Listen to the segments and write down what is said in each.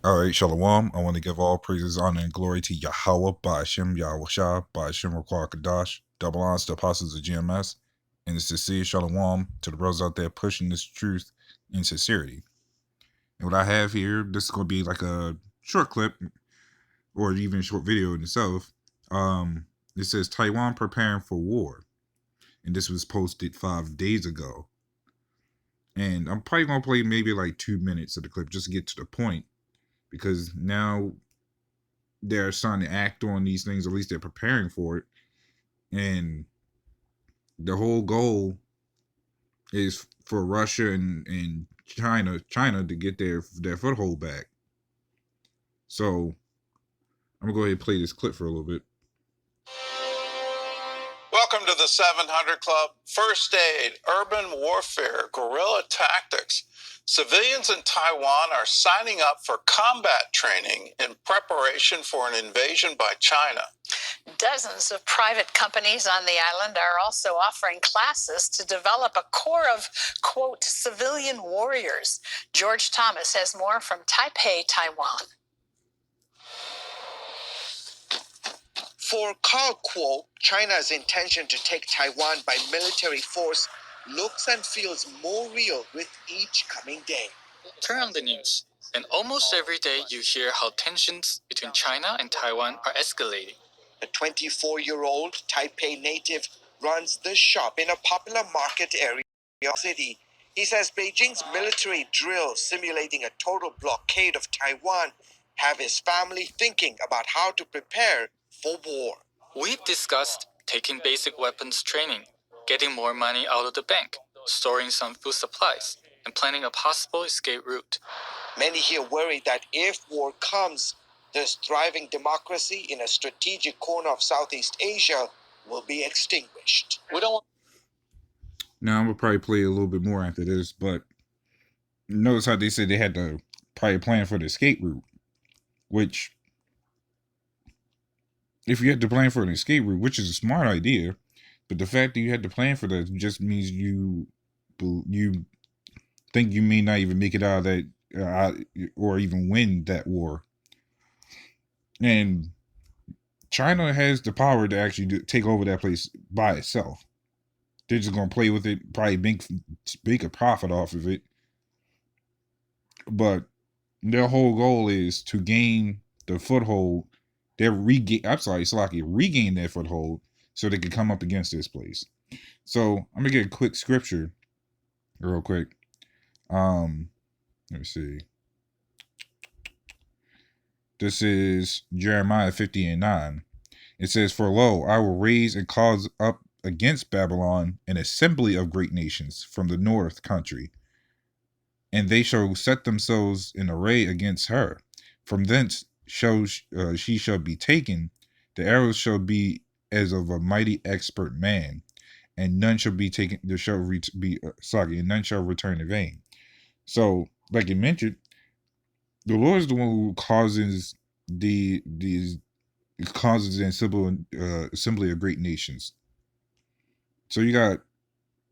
All right, Shalom. I want to give all praises, honor, and glory to Yahweh, Ba'ashem, Yahweh Ba'ashem, Raquah Kadash, double honors to the apostles of GMS, and the sincere Shalom to the brothers out there pushing this truth in sincerity. And what I have here, this is going to be like a short clip or even a short video in itself. It says Taiwan preparing for war, and this was posted 5 days ago. And I'm probably going to play maybe like 2 minutes of the clip just to get to the point, because now they're starting to act on these things, or at least they're preparing for it. And the whole goal is for Russia and China to get their foothold back. So I'm gonna go ahead and play this clip for a little bit. Welcome to the 700 Club. First aid, urban warfare, guerrilla tactics. Civilians in Taiwan are signing up for combat training in preparation for an invasion by China. Dozens of private companies on the island are also offering classes to develop a corps of, quote, civilian warriors. George Thomas has more from Taipei, Taiwan. For Carl Kuo, China's intention to take Taiwan by military force looks and feels more real with each coming day. Turn on the news, and almost every day you hear how tensions between China and Taiwan are escalating. The 24-year-old Taipei native runs the shop in a popular market area of the city. He says Beijing's military drills simulating a total blockade of Taiwan have his family thinking about how to prepare for war. We've discussed taking basic weapons training, getting more money out of the bank, storing some food supplies, and planning a possible escape route. Many here worry that if war comes, this thriving democracy in a strategic corner of Southeast Asia will be extinguished. We don't want. Now I'm gonna probably play a little bit more after this, but notice how they said they had to probably plan for the escape route, which, if you had to plan for an escape route, which is a smart idea, but the fact that you had to plan for that just means you think you may not even make it out of that, or even win that war. And China has the power to actually take over that place by itself. They're just gonna play with it, probably make a profit off of it. But their whole goal is to gain the foothold. Regain their foothold so they can come up against this place. So I'm gonna get a quick scripture real quick. Let me see. This is Jeremiah 50:9. It says, "For lo, I will raise and cause up against Babylon an assembly of great nations from the north country, and they shall set themselves in array against her. From thence she shall be taken. The arrows shall be as of a mighty expert man, and none shall be taken. There shall and none shall return in vain." So, like you mentioned, the Lord is the one who causes the assembly of great nations. So you got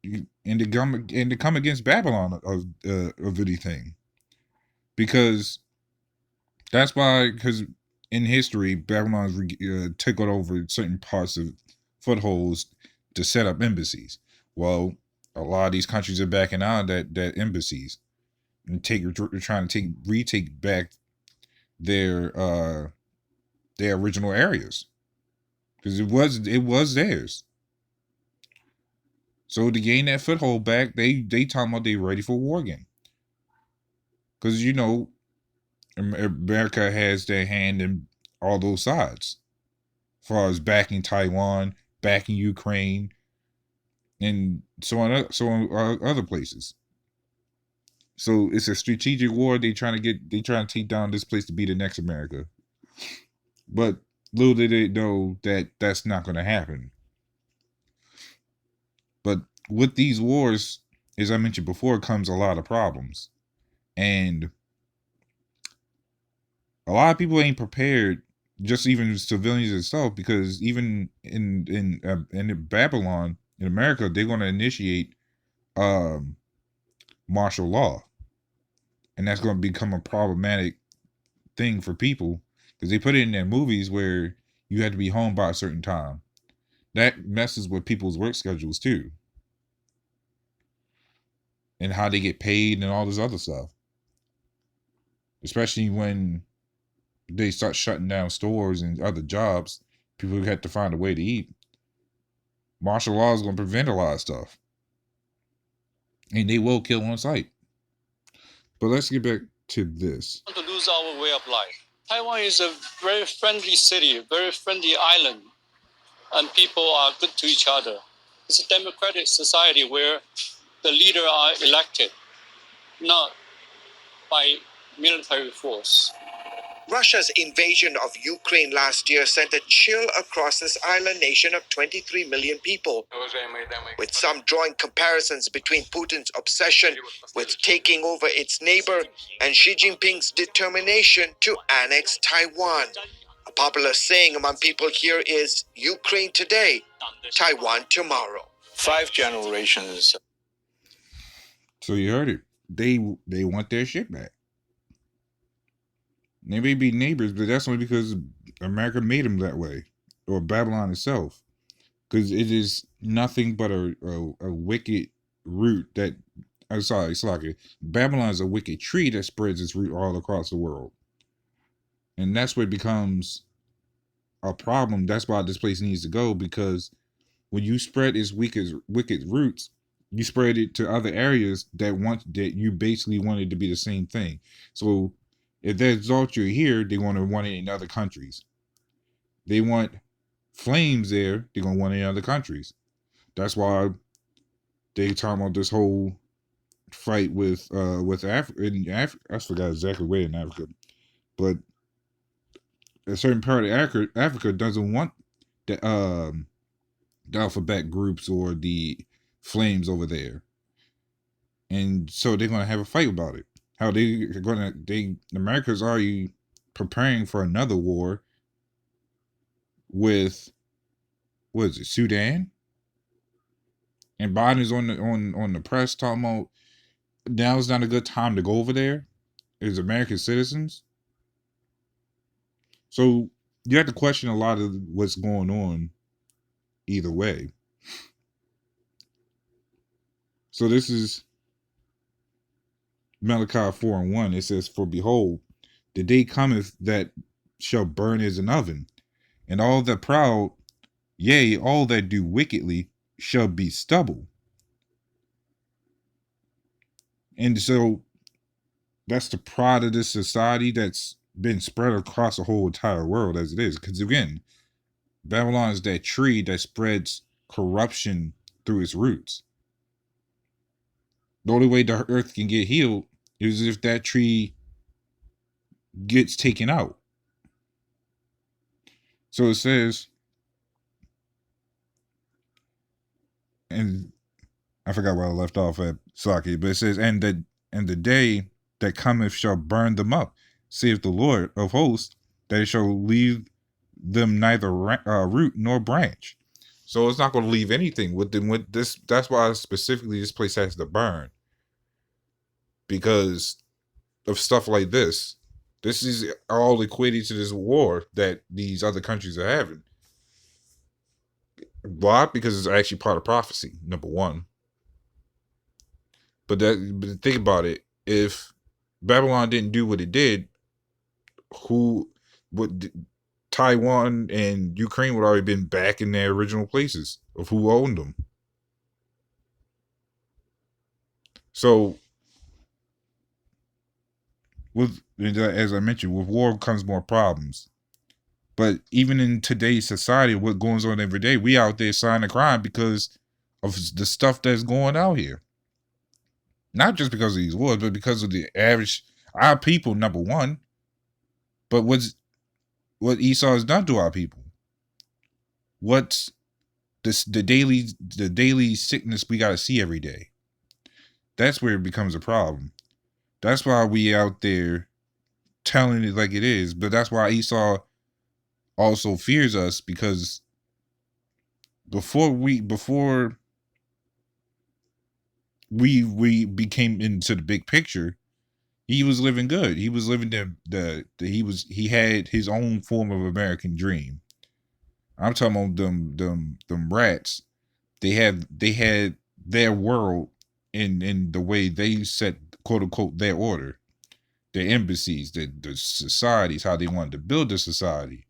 and to come against Babylon of anything, because that's why, because in history Babylon took over certain parts of footholds to set up embassies. Well, a lot of these countries are backing out of that embassies and trying to retake back their original areas, because it was theirs. So to gain that foothold back, they talking about they ready for war again, because America has their hand in all those sides, as far as backing Taiwan, backing Ukraine, and so on other places. So it's a strategic war. They trying to take down this place to be the next America. But little did they know that that's not going to happen. But with these wars, as I mentioned before, comes a lot of problems, and a lot of people ain't prepared. Just even civilians itself, because even in Babylon, in America, they're going to initiate martial law, and that's going to become a problematic thing for people because they put it in their movies where you had to be home by a certain time. That messes with people's work schedules too, and how they get paid and all this other stuff. Especially when they start shutting down stores and other jobs, people have to find a way to eat. Martial law is going to prevent a lot of stuff, and they will kill on sight. But let's get back to this. To lose our way of life. Taiwan is a very friendly city, very friendly island, and people are good to each other. It's a democratic society where the leaders are elected, not by military force. Russia's invasion of Ukraine last year sent a chill across this island nation of 23 million people, with some drawing comparisons between Putin's obsession with taking over its neighbor and Xi Jinping's determination to annex Taiwan. A popular saying among people here is Ukraine today, Taiwan tomorrow. 5 generations. So you heard it. They want their shit back. They may be neighbors, but that's only because America made them that way, or Babylon itself, because it is nothing but a wicked root that. I'm sorry, it's like Babylon is a wicked tree that spreads its root all across the world, and that's where it becomes a problem. That's why this place needs to go, because when you spread its wicked roots, you spread it to other areas that you basically wanted to be the same thing. So if there's culture here, they want it in other countries. They want flames there, they're gonna want it in other countries. That's why they talking about this whole fight with Africa. I forgot exactly where in Africa, but a certain part of Africa doesn't want the alphabet groups or the flames over there, and so they're gonna have a fight about it. How America's already preparing for another war with, what is it, Sudan? And Biden is on the press talking about now is not a good time to go over there as American citizens. So you have to question a lot of what's going on either way. So this is Malachi 4:1. It says, "For behold, the day cometh that shall burn as an oven, and all that proud, yea, all that do wickedly, shall be stubble." And so that's the pride of this society that's been spread across the whole entire world as it is. Because again, Babylon is that tree that spreads corruption through its roots. The only way the earth can get healed is if that tree gets taken out. So it says, and I forgot where I left off at Saki, but it says, and the day that cometh shall burn them up, saith the Lord of hosts, that it shall leave them neither root nor branch. So it's not going to leave anything with them. With this, that's why specifically this place has to burn, because of stuff like this. This is all equated to this war that these other countries are having. Why? Because it's actually part of prophecy, number one. But think about it. If Babylon didn't do what it did, Taiwan and Ukraine would already been back in their original places of who owned them. So, as I mentioned, with war comes more problems. But even in today's society, what goes on every day, we out there signing crime because of the stuff that's going out here. Not just because of these wars, but because of our people, number one. But what Esau has done to our people? What's the daily sickness we got to see every day? That's where it becomes a problem. That's why we out there telling it like it is. But that's why Esau also fears us, because before we became into the big picture, He was living good. He was living he had his own form of American dream. I'm talking about them rats. They had their world in the way they set, quote unquote, their order, their embassies, the societies, how they wanted to build the society,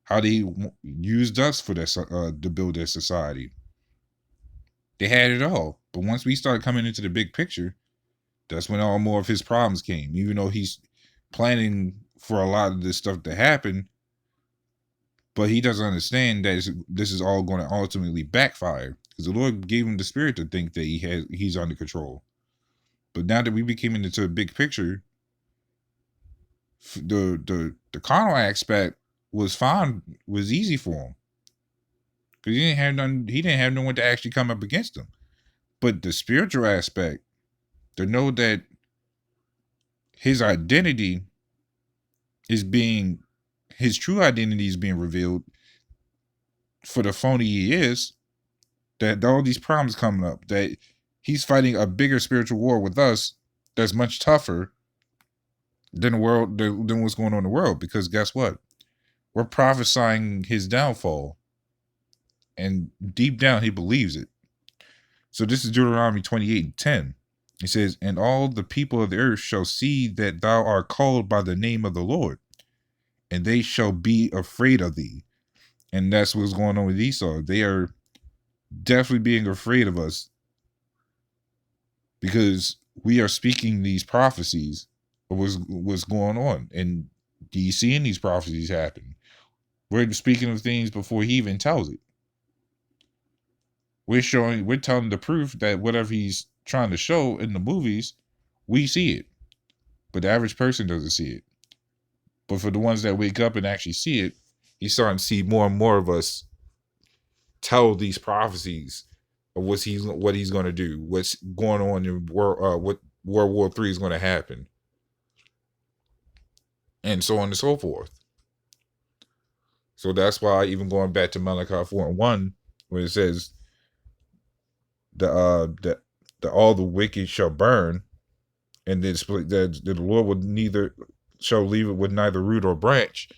how they used us for their to build their society. They had it all. But once we started coming into the big picture, that's when all more of his problems came. Even though he's planning for a lot of this stuff to happen, but he doesn't understand that this is all going to ultimately backfire, because the Lord gave him the spirit to think that he's under control. But now that we became into the big picture, the carnal aspect was easy for him, because he didn't have no one to actually come up against him. But the spiritual aspect, to know that his identity is being, his true identity is being revealed for the phony he is, that all these problems coming up, that he's fighting a bigger spiritual war with us that's much tougher than than what's going on in the world. Because guess what? We're prophesying his downfall, and deep down he believes it. So this is Deuteronomy 28:10. It says, "And all the people of the earth shall see that thou art called by the name of the Lord, and they shall be afraid of thee." And that's what's going on with Esau. They are definitely being afraid of us, because we are speaking these prophecies of what's going on. And he's seeing these prophecies happen. We're speaking of things before he even tells it. We're telling the proof that whatever he's trying to show in the movies, we see it. But the average person doesn't see it. But for the ones that wake up and actually see it, he's starting to see more and more of us tell these prophecies of what he's going to do, what's going on in what World War III is going to happen, and so on and so forth. So that's why, even going back to Malachi 4:1, when it says the all the wicked shall burn, and then that the Lord shall leave it with neither root or branch,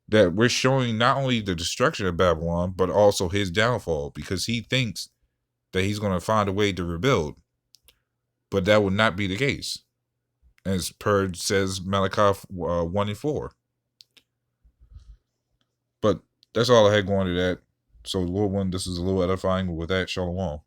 that we're showing not only the destruction of Babylon, but also his downfall, because he thinks that he's going to find a way to rebuild. But that would not be the case, as per says Malachi 1:4. But that's all I had going to that. So, Lord willing, this is a little edifying. But with that, shalom.